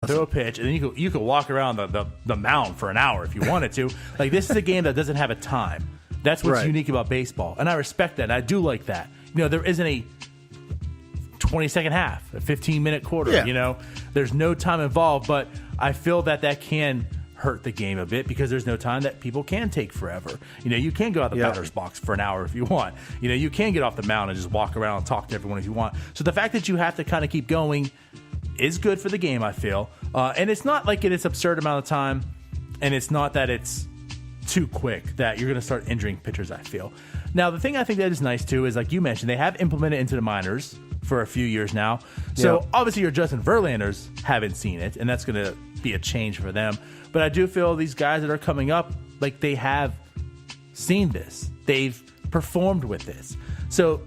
throw a pitch, and then you could walk around the mound for an hour if you wanted to. Like, this is a game that doesn't have a time. That's what's unique about baseball, and I respect that. And I do like that. There isn't a 20-second half, a 15-minute quarter. Yeah. There's no time involved, but I feel that can hurt the game a bit because there's no time that people can take forever. You can go out the batter's box for an hour if you want. You can get off the mound and just walk around and talk to everyone if you want. So the fact that you have to kind of keep going is good for the game, I feel. And it's not like it's absurd amount of time, and it's not that it's too quick that you're going to start injuring pitchers, I feel. Now, the thing I think that is nice, too, is like you mentioned, they have implemented into the minors for a few years now. So obviously your Justin Verlanders haven't seen it, and that's going to be a change for them. But I do feel these guys that are coming up, like they have seen this. They've performed with this. So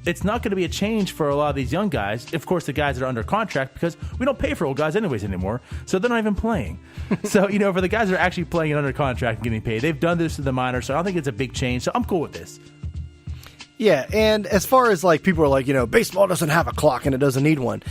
it's not going to be a change for a lot of these young guys. Of course, the guys that are under contract, because we don't pay for old guys anyways anymore. So they're not even playing. So, for the guys that are actually playing and under contract and getting paid, they've done this to the minors. So I don't think it's a big change. So I'm cool with this. Yeah, and as far as like people are like, baseball doesn't have a clock and it doesn't need one.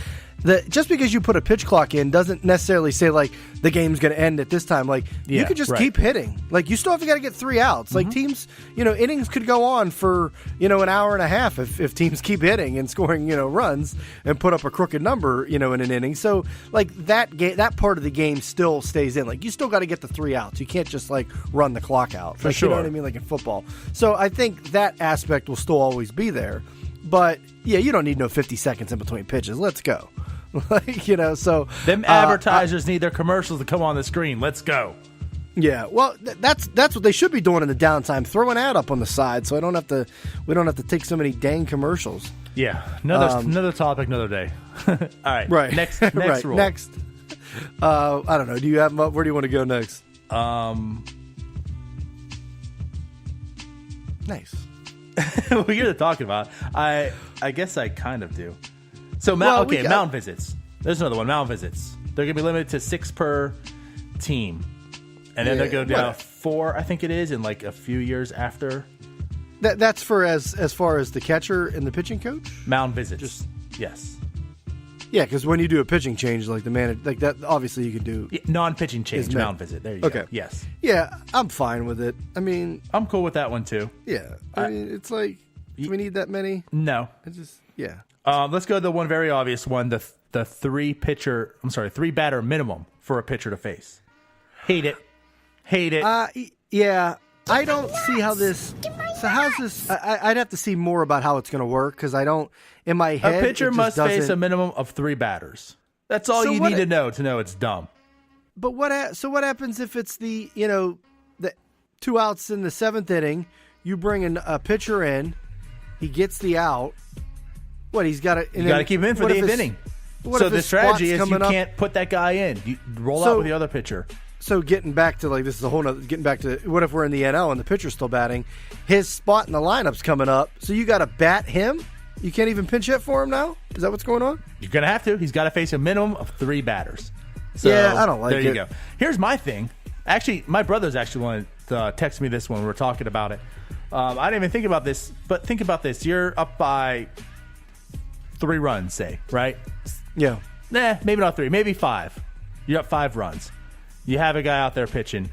Just because you put a pitch clock in doesn't necessarily say like the game's going to end at this time. Like you could just keep hitting. Like you still have to got to get 3 outs. Like teams, innings could go on for an hour and a half if teams keep hitting and scoring runs and put up a crooked number in an inning. So like that part of the game still stays in. Like you still got to get the 3 outs. You can't just like run the clock out. For like, sure. You know what I mean? Like in football. So I think that aspect will still always be there. But yeah, you don't need no 50 seconds in between pitches. Let's go. So them advertisers need their commercials to come on the screen. Let's go. Yeah, well, that's what they should be doing in the downtime. Throw an ad up on the side, so we don't have to take so many dang commercials. Yeah, another topic, another day. All right, right. Next right. rule. Next, I don't know. Do you have them up? Where do you want to go next? Nice. What you're talking about, I guess I kind of do. So, mound visits. There's another one, mound visits. They're going to be limited to 6 per team. And then they'll go down 4, I think it is, in like a few years after. That's for as far as the catcher and the pitching coach? Mound visits. Yes. Yeah, because when you do a pitching change, like the manager, like that, obviously you can do. Yeah, non-pitching change, mound visit. There you go. Yes. Yeah, I'm fine with it. I mean. I'm cool with that one too. Yeah. I mean, it's like, do we need that many? No. Yeah. Let's go to the one very obvious one, the 3 batter minimum for a pitcher to face. Hate it. Yeah, I don't see how this. So how's this? I'd have to see more about how it's going to work because I don't. In my head, a pitcher must face a minimum of 3 batters. That's all you need to know it's dumb. But what happens if it's the 2 outs in the 7th inning? You bring a pitcher in, he gets the out. What he's got to? You got to keep him in for the 8th inning. So the strategy is you can't put that guy in. You roll out with the other pitcher. So getting back to what if we're in the NL and the pitcher's still batting? His spot in the lineup's coming up, so you got to bat him? You can't even pinch hit for him now? Is that what's going on? You're going to have to. He's got to face a minimum of 3 batters. So, yeah, I don't like it. There you go. Here's my thing. Actually, my brother's actually wanted to text me this when we were talking about it. I didn't even think about this, but think about this. You're up by 3 runs, say, right? Yeah. Nah, maybe not 3, maybe 5. You're up 5 runs. You have a guy out there pitching.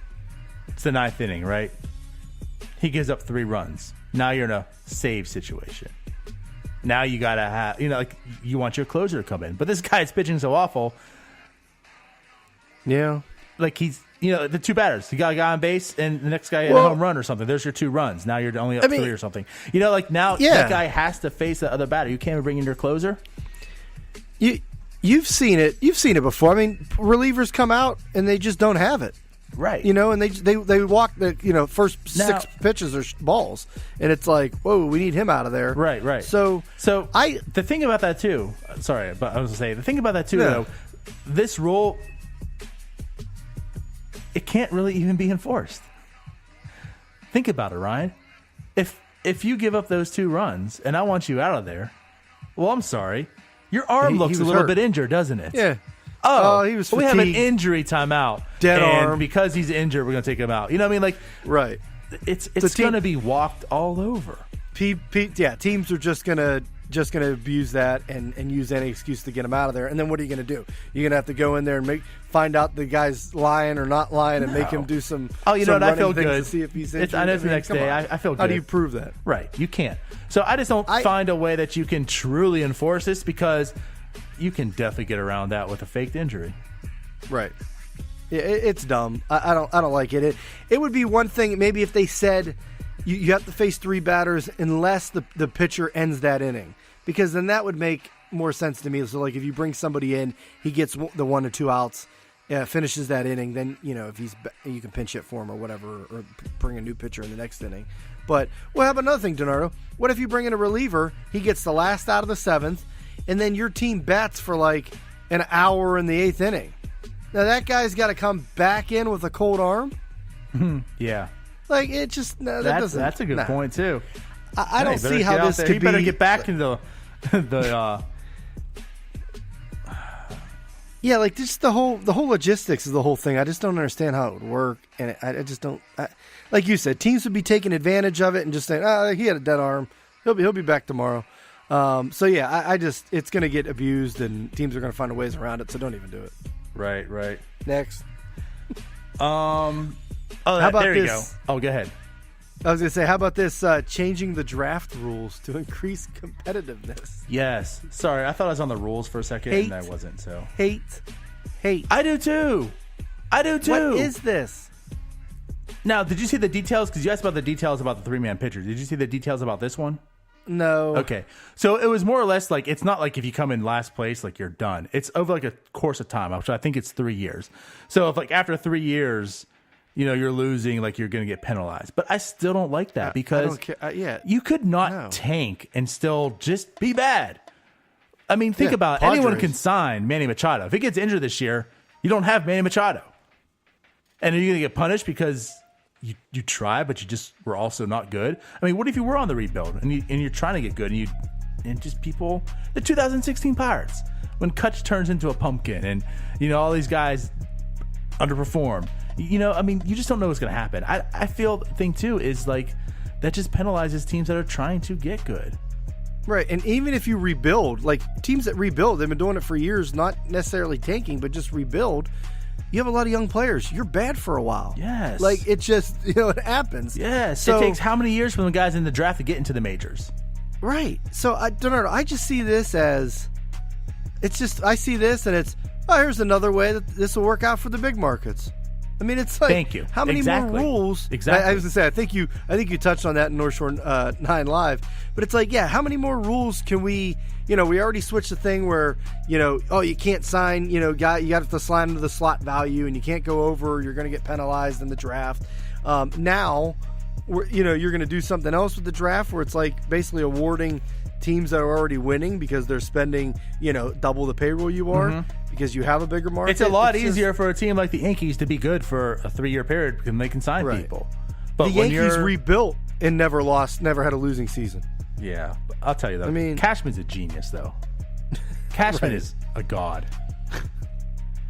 It's the 9th inning, right? He gives up 3 runs. Now you're in a save situation. Now you got to have, you want your closer to come in. But this guy's pitching so awful. Yeah. Like he's, the 2 batters. You got a guy on base and the next guy hit a home run or something. There's your 2 runs. Now you're only up 3 or something. Now that guy has to face the other batter. You can't even bring in your closer. You've seen it. You've seen it before. I mean, relievers come out and they just don't have it. Right. And they walk the first 6 pitches are balls, and it's like, whoa, we need him out of there. Right. So the thing about that too. Sorry, but I was gonna say the thing about that too, though. This rule, it can't really even be enforced. Think about it, Ryan. If you give up those 2 runs and I want you out of there, well, I'm sorry. Your arm looks a little bit injured, doesn't it? Yeah. Oh, he was fatigued. We have an injury timeout. Dead arm. Because he's injured, we're going to take him out. You know what I mean? Like, right. It's going to be walked all over. Teams are just going to just going to abuse that and use any excuse to get him out of there. And then what are you going to do? You're going to have to go in there and find out the guy's lying or not lying and make him do some. Oh, you know what? I feel good. To see if he's injured. I know it's the next day. I feel good. How do you prove that? Right. You can't. So I just don't find a way that you can truly enforce this, because you can definitely get around that with a faked injury. Right. It's dumb. I don't like it. It would be one thing maybe if they said you have to face 3 batters unless the pitcher ends that inning, because then that would make more sense to me. So like if you bring somebody in, he gets the 1 or 2 outs, finishes that inning, then if you can pinch hit for him or whatever, or bring a new pitcher in the next inning. But how about another thing, DiNardo? What if you bring in a reliever? He gets the last out of the 7th, and then your team bats for like an hour in the 8th inning. Now that guy's got to come back in with a cold arm. Yeah. Like, it just that's a good point too. I don't see how this could be. You better get back into the yeah, like just the whole logistics of the whole thing. I just don't understand how it would work, and I just don't. Like you said, teams would be taking advantage of it and just saying, he had a dead arm, he'll be back tomorrow. So yeah, I just it's going to get abused, and teams are going to find ways around it. So don't even do it. Right. Next. How about there you go. Oh, go ahead. I was going to say, how about this changing the draft rules to increase competitiveness? Yes. Sorry, I thought I was on the rules for a second, and I wasn't. So hate. I do too. What is this? Now, did you see the details? Because you asked about the details about the 3-man pitcher. Did you see the details about this one? No. Okay. So it was more or less like, it's not like if you come in last place, like you're done. It's over like a course of time, which I think it's 3 years. So if like after 3 years, you're losing, like you're going to get penalized. But I still don't like that, because you could not tank and still just be bad. I mean, think about it. Anyone can sign Manny Machado. If he gets injured this year, you don't have Manny Machado. And are you going to get punished because you try, but you just were also not good? I mean, what if you were on the rebuild and you're trying to get good, and just people, the 2016 Pirates, when Kutch turns into a pumpkin and, all these guys underperform. I mean, you just don't know what's going to happen. I feel the thing, too, is like that just penalizes teams that are trying to get good. Right, and even if you rebuild, like teams that rebuild, they've been doing it for years, not necessarily tanking, but just rebuild. You have a lot of young players. You're bad for a while. Yes. Like, it just, it happens. Yes. So, it takes how many years from the guys in the draft to get into the majors? Right. So, I don't know. I just see this as, I see this and it's, here's another way that this will work out for the big markets. I mean, it's like, thank you. How many more rules? Exactly. I was going to say, I think you touched on that in North Shore 9 Live. But it's like, how many more rules can we, we already switched the thing where, you can't sign, you got to slide into the slot value and you can't go over, you're going to get penalized in the draft. Now, you're going to do something else with the draft where it's like basically awarding teams that are already winning because they're spending, double the payroll you are because you have a bigger market. It's a lot easier for a team like the Yankees to be good for a 3-year period because they can sign people. But the Yankees rebuilt and never had a losing season. Yeah, I'll tell you though. I mean, Cashman's a genius though. Cashman is a god.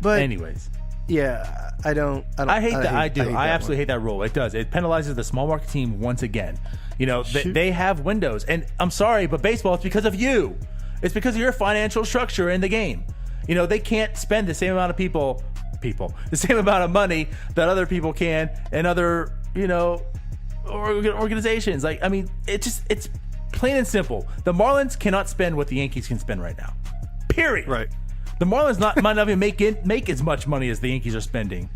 But anyways, yeah, I absolutely hate that rule. It does. It penalizes the small market team once again. They have windows, and I'm sorry, but baseball, it's because of you. It's because of your financial structure in the game. They can't spend the same amount of the same amount of money that other people can, and other organizations. Like, I mean, it's plain and simple. The Marlins cannot spend what the Yankees can spend right now. Period. Right. The Marlins might not even make as much money as the Yankees are spending.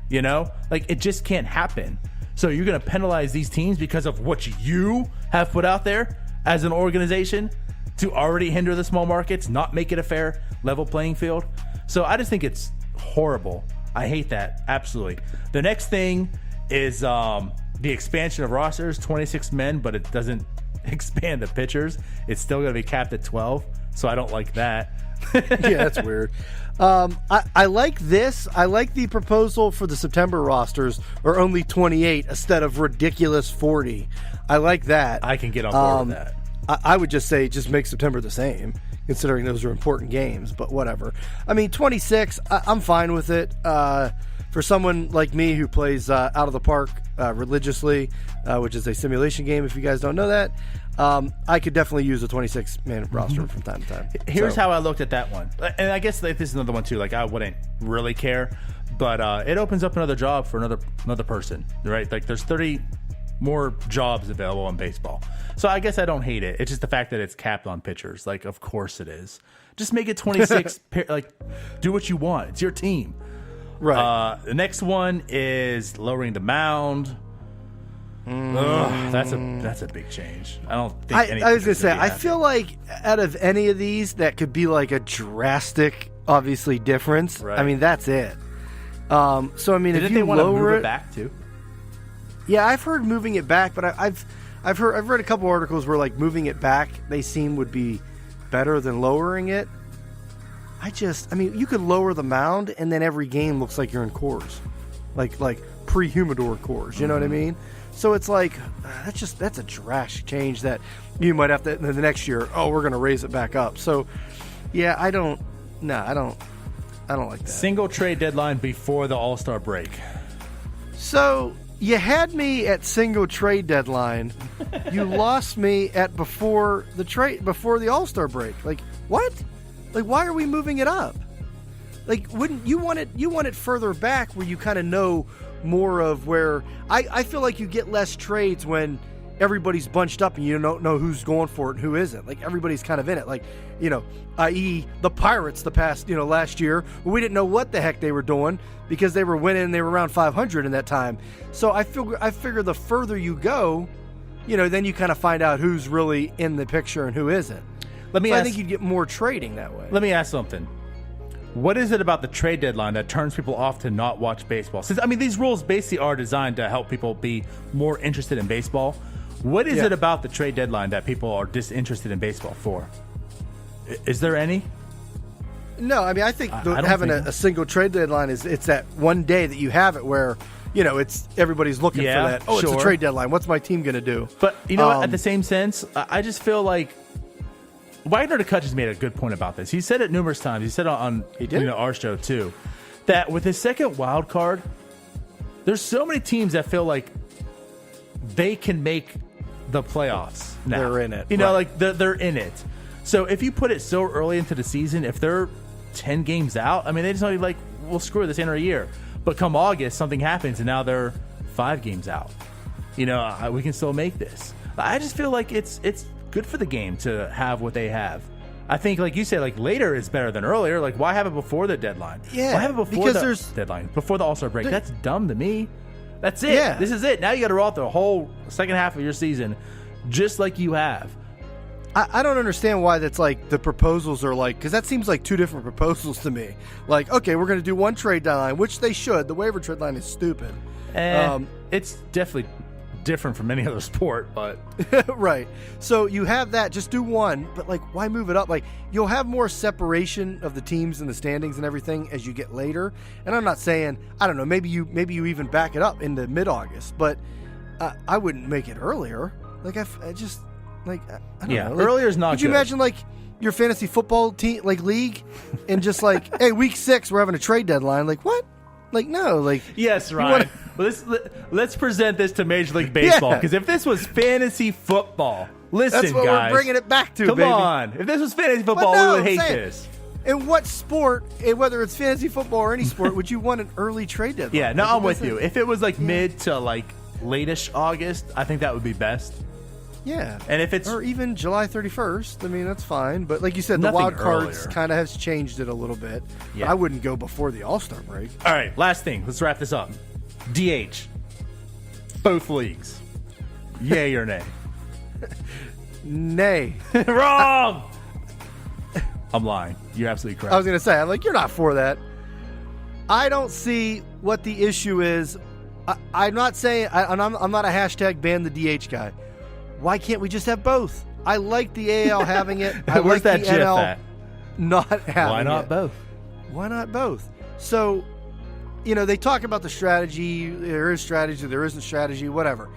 Like, it just can't happen. So you're going to penalize these teams because of what you have put out there as an organization to already hinder the small markets, not make it a fair, level playing field. So I just think it's horrible. I hate that. Absolutely. The next thing is the expansion of rosters, 26 men, but it doesn't expand the pitchers. It's still going to be capped at 12, so I don't like that. Yeah, that's weird. I like this. I like the proposal for the September rosters are only 28 instead of ridiculous 40. I like that. I can get on board with that. I would just say just make September the same, considering those are important games, but whatever. I mean, 26, I'm fine with it. For someone like me who plays Out of the Park religiously, which is a simulation game, if you guys don't know that, I could definitely use a 26-man roster from time to time. Here's how I looked at that one. And I guess like, this is another one, too. Like, I wouldn't really care. But it opens up another job for another person, right? Like, there's 30 more jobs available in baseball. So I guess I don't hate it. It's just the fact that it's capped on pitchers. Like, of course it is. Just make it 26. Like, do what you want. It's your team. Right. The next one is lowering the mound. Ugh, that's a big change. I don't think I was gonna say, I feel like out of any of these that could be like a drastic, obviously, difference. Right. I mean, that's it. So I mean, Didn't if you they want to lower move it it back too? Yeah, I've heard moving it back, but I've read a couple articles where like moving it back they seem would be better than lowering it. I mean, you could lower the mound and then every game looks like you're in Coors, like pre-humidor Coors. You know what I mean? So it's like that's a drastic change that you might have to the next year. Oh, we're going to raise it back up. So yeah, I don't like that. Single trade deadline before the All-Star break. So you had me at single trade deadline. You lost me at before the All-Star break. Like what? Like why are we moving it up? Like wouldn't you want it further back where you kind of know more of where I feel like you get less trades when everybody's bunched up and you don't know who's going for it and who isn't. Like everybody's kind of in it. Like, i.e. the Pirates the past, last year, we didn't know what the heck they were doing because they were winning, they were around 500 in that time. So I figure the further you go, then you kind of find out who's really in the picture and who isn't. I think you'd get more trading that way. Let me ask something. What is it about the trade deadline that turns people off to not watch baseball? Since these rules basically are designed to help people be more interested in baseball. What is it about the trade deadline that people are disinterested in baseball for? Is there any? No, I think having a single trade deadline it's that one day that you have it where it's everybody's looking for that. Oh, it's a trade deadline. What's my team going to do? But what? At the same sense, I just feel like Wagner DeCutch has made a good point about this. He said it numerous times. He said it on our show too, that with his second wild card, there's so many teams that feel like they can make the playoffs now. They're in it. Like they're in it. So if you put it so early into the season, if they're 10 games out, they just like, well, screw this end of the year. But come August, something happens, and now they're 5 games out. We can still make this. I just feel like it's good for the game to have what they have. I think, like you say, like later is better than earlier. Like, why have it before the deadline? Yeah, why have it before the deadline, before the All-Star break? That's dumb to me. That's it. Yeah. This is it. Now you got to roll out the whole second half of your season just like you have. I don't understand why that's like the proposals are like, because that seems like 2 different proposals to me. Like, okay, we're going to do one trade deadline, which they should. The waiver trade line is stupid. It's definitely different from any other sport, but right. So you have that, just do one, but like why move it up? Like you'll have more separation of the teams and the standings and everything as you get later. And I'm not saying, I don't know, maybe you even back it up into mid-August, but I wouldn't make it earlier. Like I just like I don't know. Like, earlier is not good. Could you imagine like your fantasy football team like league and just like, hey, week 6 we're having a trade deadline. Like what? Like no, like yes, Ryan. Well, let's present this to Major League Baseball, because if this was fantasy football, listen, that's what guys, we're bringing it back to. Come baby. on, if this was fantasy football, we would hate this. In what sport, whether it's fantasy football or any sport, would you want an early trade deadline? Yeah, no, I'm with you. If it was like mid to like late-ish August, I think that would be best. Yeah, and if it's or even July 31st, that's fine. But like you said, the wild cards kind of has changed it a little bit. Yeah. But I wouldn't go before the All-Star break. All right, last thing. Let's wrap this up. DH, both leagues. Yay or nay? Nay. Wrong. I'm lying. You're absolutely correct. I was going to say, I'm like, you're not for that. I don't see what the issue is. I'm not saying, I'm not a hashtag ban the DH guy. Why can't we just have both? I like the AL having it. I Where's like that the NL at? not having it. Why not both? Why not both? So, they talk about the strategy. There is strategy. There isn't strategy. Whatever.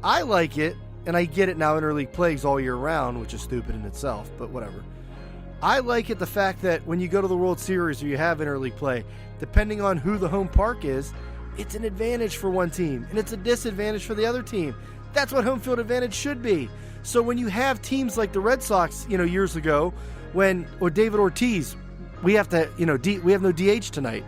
I like it, and I get it now. Interleague plays all year round, which is stupid in itself, but whatever. I like it the fact that when you go to the World Series or you have interleague play, depending on who the home park is, it's an advantage for one team, and it's a disadvantage for the other team. That's what home field advantage should be. So when you have teams like the Red Sox, years ago, or David Ortiz, we have to, we have no DH tonight.